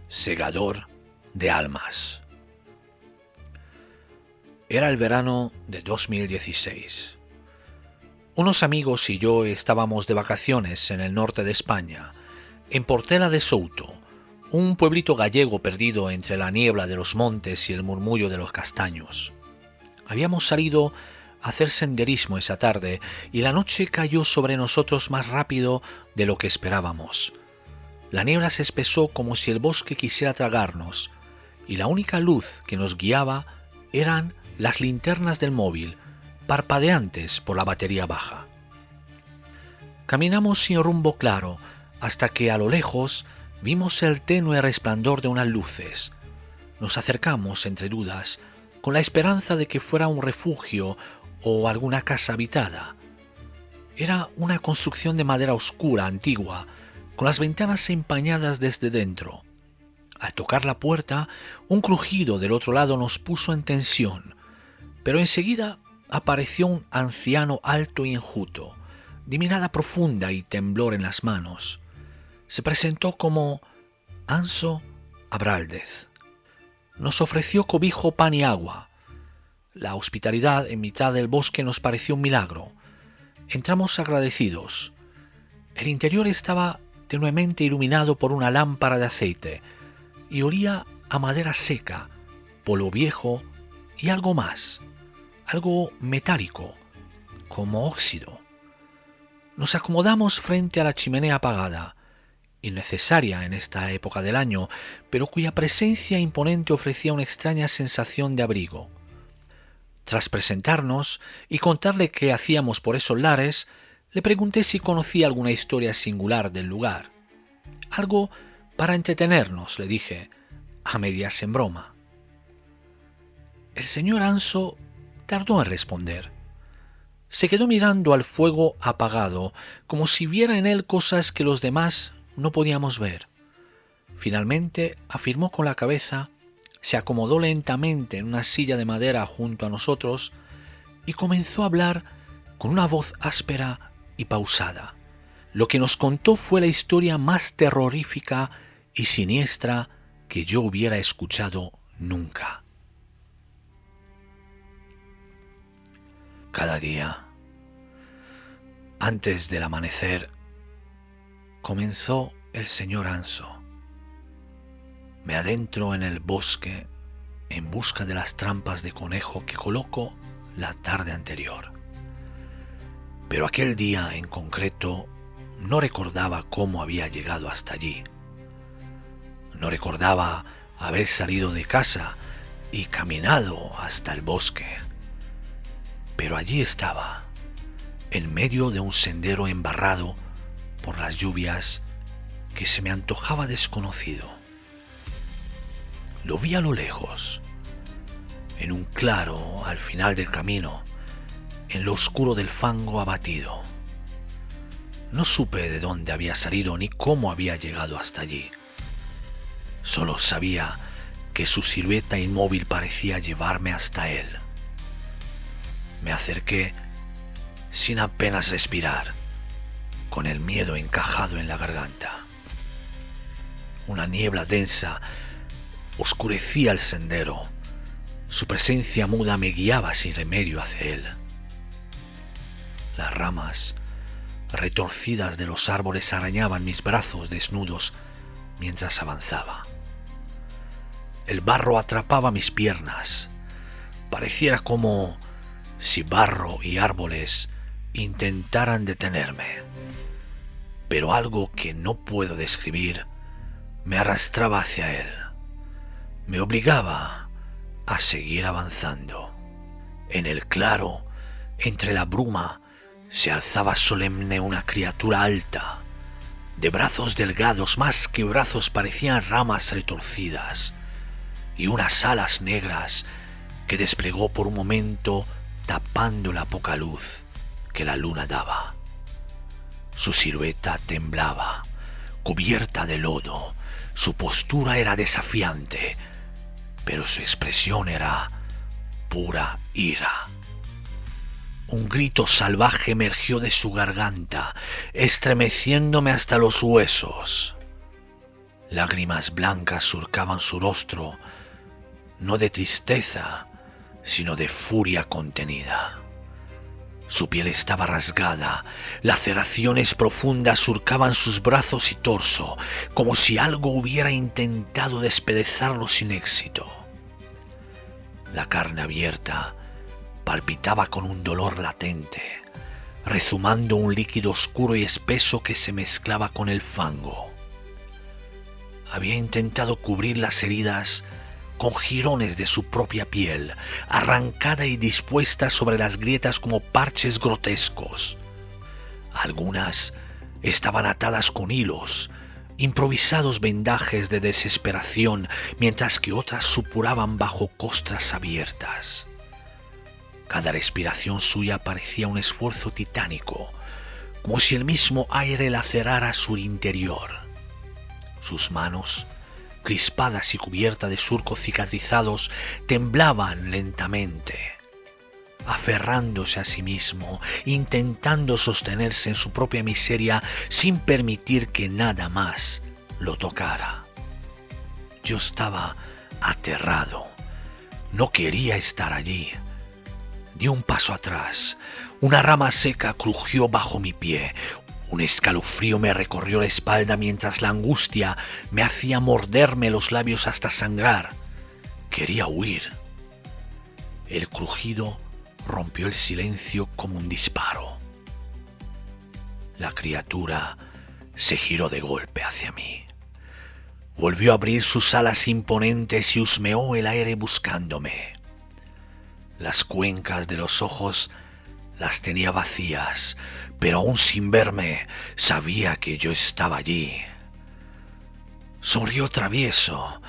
Segador de almas. Era el verano de 2016. Unos amigos y yo estábamos de vacaciones en el norte de España, en Portela de Souto, un pueblito gallego perdido entre la niebla de los montes y el murmullo de los castaños. Habíamos salido a hacer senderismo esa tarde y la noche cayó sobre nosotros más rápido de lo que esperábamos. La niebla se espesó como si el bosque quisiera tragarnos, y la única luz que nos guiaba eran las linternas del móvil, parpadeantes por la batería baja. Caminamos sin rumbo claro, hasta que a lo lejos vimos el tenue resplandor de unas luces. Nos acercamos entre dudas, con la esperanza de que fuera un refugio o alguna casa habitada. Era una construcción de madera oscura, antigua, con las ventanas empañadas desde dentro. Al tocar la puerta, un crujido del otro lado nos puso en tensión, pero enseguida apareció un anciano alto y enjuto, de mirada profunda y temblor en las manos. Se presentó como Anso Abraldez. Nos ofreció cobijo, pan y agua. La hospitalidad en mitad del bosque nos pareció un milagro. Entramos agradecidos. El interior estaba tenuemente iluminado por una lámpara de aceite y olía a madera seca, polvo viejo y algo más, algo metálico, como óxido. Nos acomodamos frente a la chimenea apagada, innecesaria en esta época del año, pero cuya presencia imponente ofrecía una extraña sensación de abrigo. Tras presentarnos y contarle qué hacíamos por esos lares, le pregunté si conocía alguna historia singular del lugar. Algo para entretenernos, le dije, a medias en broma. El señor Anso tardó en responder. Se quedó mirando al fuego apagado, como si viera en él cosas que los demás no podíamos ver. Finalmente afirmó con la cabeza, se acomodó lentamente en una silla de madera junto a nosotros y comenzó a hablar con una voz áspera y pausada. Lo que nos contó fue la historia más terrorífica y siniestra que yo hubiera escuchado nunca. Cada día, antes del amanecer, comenzó el señor Anso. Me adentro en el bosque en busca de las trampas de conejo que colocó la tarde anterior. Pero aquel día en concreto no recordaba cómo había llegado hasta allí. No recordaba haber salido de casa y caminado hasta el bosque. Pero allí estaba, en medio de un sendero embarrado por las lluvias que se me antojaba desconocido. Lo vi a lo lejos, en un claro al final del camino, en lo oscuro del fango abatido. No supe de dónde había salido ni cómo había llegado hasta allí. Solo sabía que su silueta inmóvil parecía llevarme hasta él. Me acerqué sin apenas respirar, con el miedo encajado en la garganta. Una niebla densa oscurecía el sendero. Su presencia muda me guiaba sin remedio hacia él. Las ramas retorcidas de los árboles arañaban mis brazos desnudos mientras avanzaba. El barro atrapaba mis piernas. Pareciera como si barro y árboles intentaran detenerme. Pero algo que no puedo describir me arrastraba hacia él. Me obligaba a seguir avanzando. En el claro, entre la bruma, se alzaba solemne una criatura alta, de brazos delgados, más que brazos parecían ramas retorcidas, y unas alas negras que desplegó por un momento tapando la poca luz que la luna daba. Su silueta temblaba, cubierta de lodo, su postura era desafiante, pero su expresión era pura ira. Un grito salvaje emergió de su garganta, estremeciéndome hasta los huesos. Lágrimas blancas surcaban su rostro, no de tristeza, sino de furia contenida. Su piel estaba rasgada, laceraciones profundas surcaban sus brazos y torso, como si algo hubiera intentado despedazarlo sin éxito. La carne abierta palpitaba con un dolor latente, rezumando un líquido oscuro y espeso que se mezclaba con el fango. Había intentado cubrir las heridas con jirones de su propia piel, arrancada y dispuesta sobre las grietas como parches grotescos. Algunas estaban atadas con hilos, improvisados vendajes de desesperación, mientras que otras supuraban bajo costras abiertas. Cada respiración suya parecía un esfuerzo titánico, como si el mismo aire lacerara su interior. Sus manos, crispadas y cubiertas de surcos cicatrizados, temblaban lentamente, aferrándose a sí mismo, intentando sostenerse en su propia miseria sin permitir que nada más lo tocara. Yo estaba aterrado, no quería estar allí. Di un paso atrás, una rama seca crujió bajo mi pie. Un escalofrío me recorrió la espalda mientras la angustia me hacía morderme los labios hasta sangrar. Quería huir. El crujido rompió el silencio como un disparo. La criatura se giró de golpe hacia mí. Volvió a abrir sus alas imponentes y husmeó el aire buscándome. Las cuencas de los ojos las tenía vacías, pero aún sin verme, sabía que yo estaba allí. Sonrió travieso,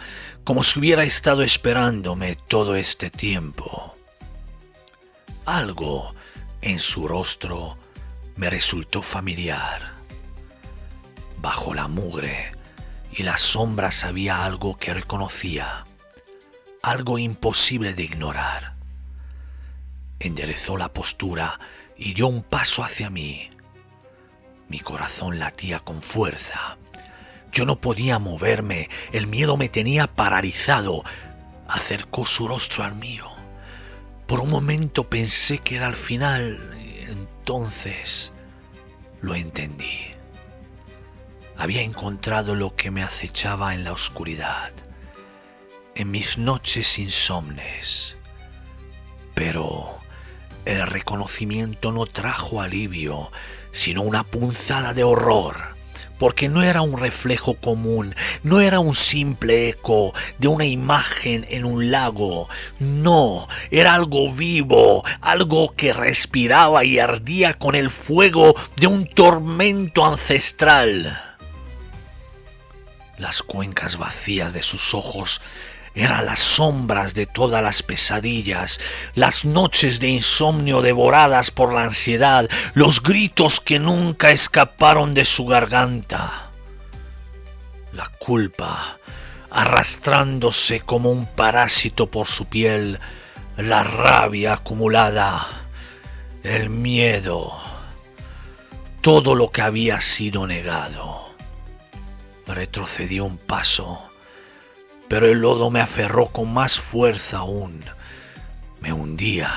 como si hubiera estado esperándome todo este tiempo. Algo en su rostro me resultó familiar. Bajo la mugre y las sombras había algo que reconocía, algo imposible de ignorar. Enderezó la postura y dio un paso hacia mí. Mi corazón latía con fuerza. Yo no podía moverme, el miedo me tenía paralizado. Acercó su rostro al mío. Por un momento pensé que era el final. Entonces lo entendí. Había encontrado lo que me acechaba en la oscuridad, en mis noches insomnes. Pero el reconocimiento no trajo alivio, sino una punzada de horror, porque no era un reflejo común, no era un simple eco de una imagen en un lago, no, era algo vivo, algo que respiraba y ardía con el fuego de un tormento ancestral. Las cuencas vacías de sus ojos eran las sombras de todas las pesadillas, las noches de insomnio devoradas por la ansiedad, los gritos que nunca escaparon de su garganta. La culpa, arrastrándose como un parásito por su piel, la rabia acumulada, el miedo, todo lo que había sido negado. Retrocedí un paso, pero el lodo me aferró con más fuerza aún. Me hundía,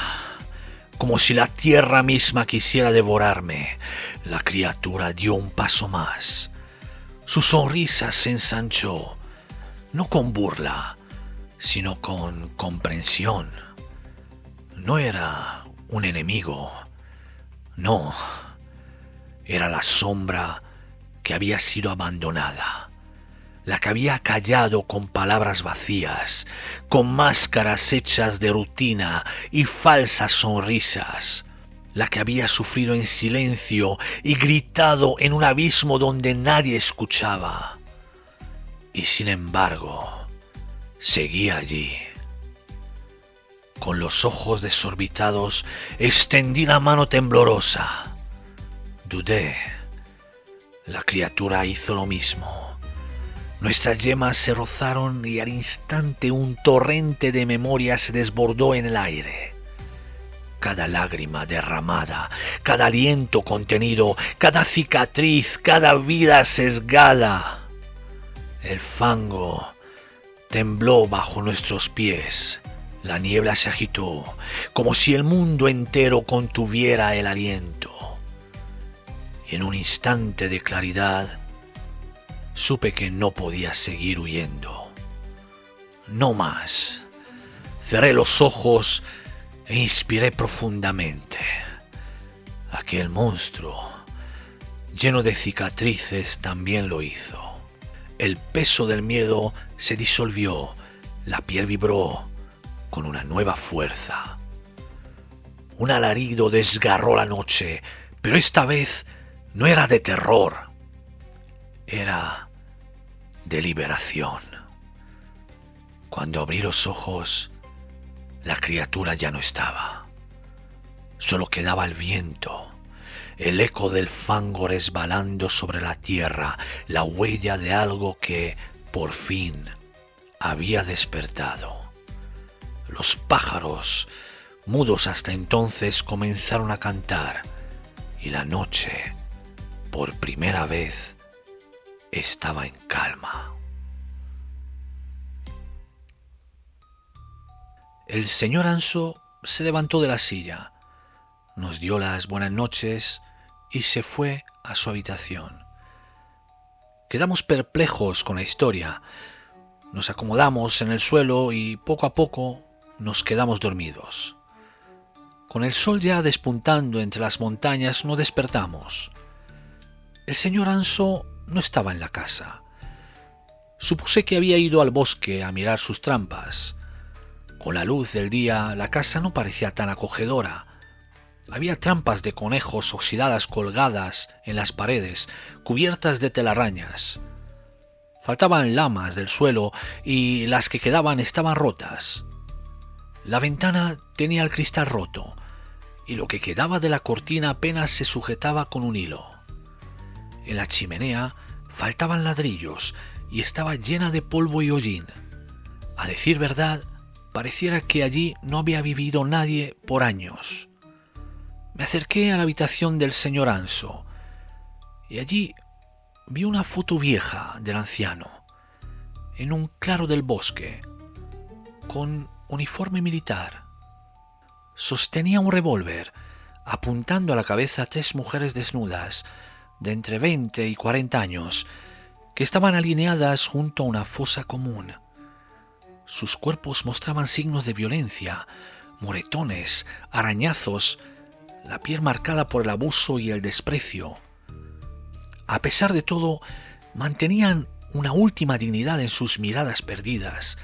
como si la tierra misma quisiera devorarme. La criatura dio un paso más. Su sonrisa se ensanchó, no con burla, sino con comprensión. No era un enemigo, no, era la sombra que había sido abandonada, la que había callado con palabras vacías, con máscaras hechas de rutina y falsas sonrisas, la que había sufrido en silencio y gritado en un abismo donde nadie escuchaba. Y sin embargo, seguía allí. Con los ojos desorbitados, extendí la mano temblorosa. Dudé. La criatura hizo lo mismo. Nuestras yemas se rozaron y al instante un torrente de memoria se desbordó en el aire. Cada lágrima derramada, cada aliento contenido, cada cicatriz, cada vida sesgada. El fango tembló bajo nuestros pies. La niebla se agitó, como si el mundo entero contuviera el aliento. Y en un instante de claridad, supe que no podía seguir huyendo. No más. Cerré los ojos e inspiré profundamente. Aquel monstruo, lleno de cicatrices, también lo hizo. El peso del miedo se disolvió, la piel vibró con una nueva fuerza. Un alarido desgarró la noche, pero esta vez no era de terror, era de liberación. Cuando abrí los ojos, la criatura ya no estaba. Solo quedaba el viento, el eco del fango resbalando sobre la tierra, la huella de algo que, por fin, había despertado. Los pájaros, mudos hasta entonces, comenzaron a cantar, y la noche, por primera vez, estaba en calma. El señor Anso se levantó de la silla, nos dio las buenas noches y se fue a su habitación. Quedamos perplejos con la historia. Nos acomodamos en el suelo y poco a poco nos quedamos dormidos. Con el sol ya despuntando entre las montañas nos despertamos. El señor Anso no estaba en la casa. Supuse que había ido al bosque a mirar sus trampas. Con la luz del día la casa no parecía tan acogedora. Había trampas de conejos oxidadas colgadas en las paredes, cubiertas de telarañas. Faltaban lamas del suelo y las que quedaban estaban rotas. La ventana tenía el cristal roto y lo que quedaba de la cortina apenas se sujetaba con un hilo. En la chimenea faltaban ladrillos y estaba llena de polvo y hollín. A decir verdad, pareciera que allí no había vivido nadie por años. Me acerqué a la habitación del señor Anso y allí vi una foto vieja del anciano, en un claro del bosque, con uniforme militar. Sostenía un revólver, apuntando a la cabeza a 3 mujeres desnudas, de entre 20 y 40 años, que estaban alineadas junto a una fosa común. Sus cuerpos mostraban signos de violencia, moretones, arañazos, la piel marcada por el abuso y el desprecio. A pesar de todo, mantenían una última dignidad en sus miradas perdidas,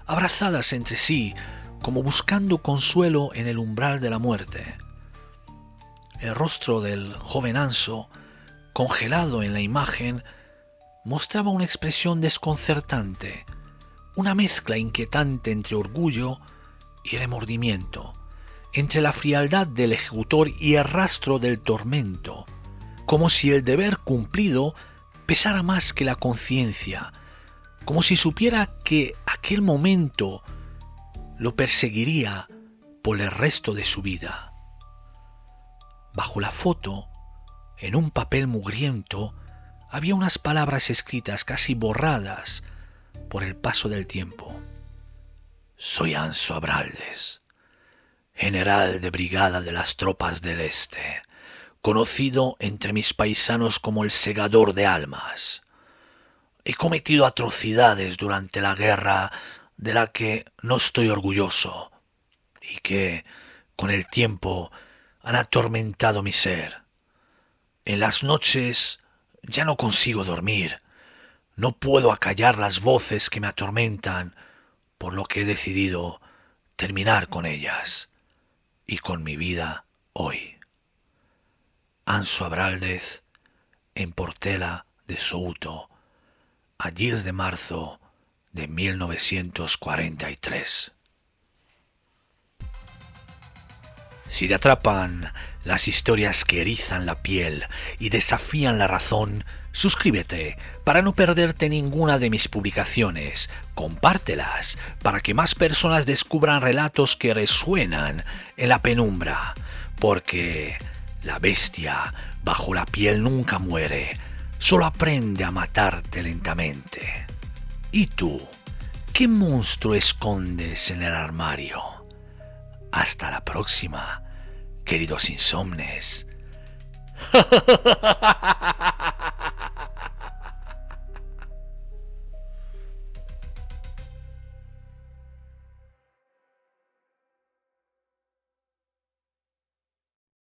abrazadas entre sí, como buscando consuelo en el umbral de la muerte. El rostro del joven Anso, congelado en la imagen, mostraba una expresión desconcertante, una mezcla inquietante entre orgullo y remordimiento, entre la frialdad del ejecutor y el rastro del tormento, como si el deber cumplido pesara más que la conciencia, como si supiera que aquel momento lo perseguiría por el resto de su vida. Bajo la foto, en un papel mugriento, había unas palabras escritas casi borradas por el paso del tiempo. Soy Anso Abraldez, general de brigada de las tropas del Este, conocido entre mis paisanos como el segador de almas. He cometido atrocidades durante la guerra de la que no estoy orgulloso y que, con el tiempo, han atormentado mi ser. En las noches ya no consigo dormir, no puedo acallar las voces que me atormentan, por lo que he decidido terminar con ellas y con mi vida hoy. Anso Abraldez, en Portela de Souto, a 10 de marzo de 1943. Si te atrapan las historias que erizan la piel y desafían la razón, suscríbete para no perderte ninguna de mis publicaciones, compártelas para que más personas descubran relatos que resuenan en la penumbra, porque la bestia bajo la piel nunca muere, solo aprende a matarte lentamente. ¿Y tú? ¿Qué monstruo escondes en el armario? Hasta la próxima, queridos insomnes.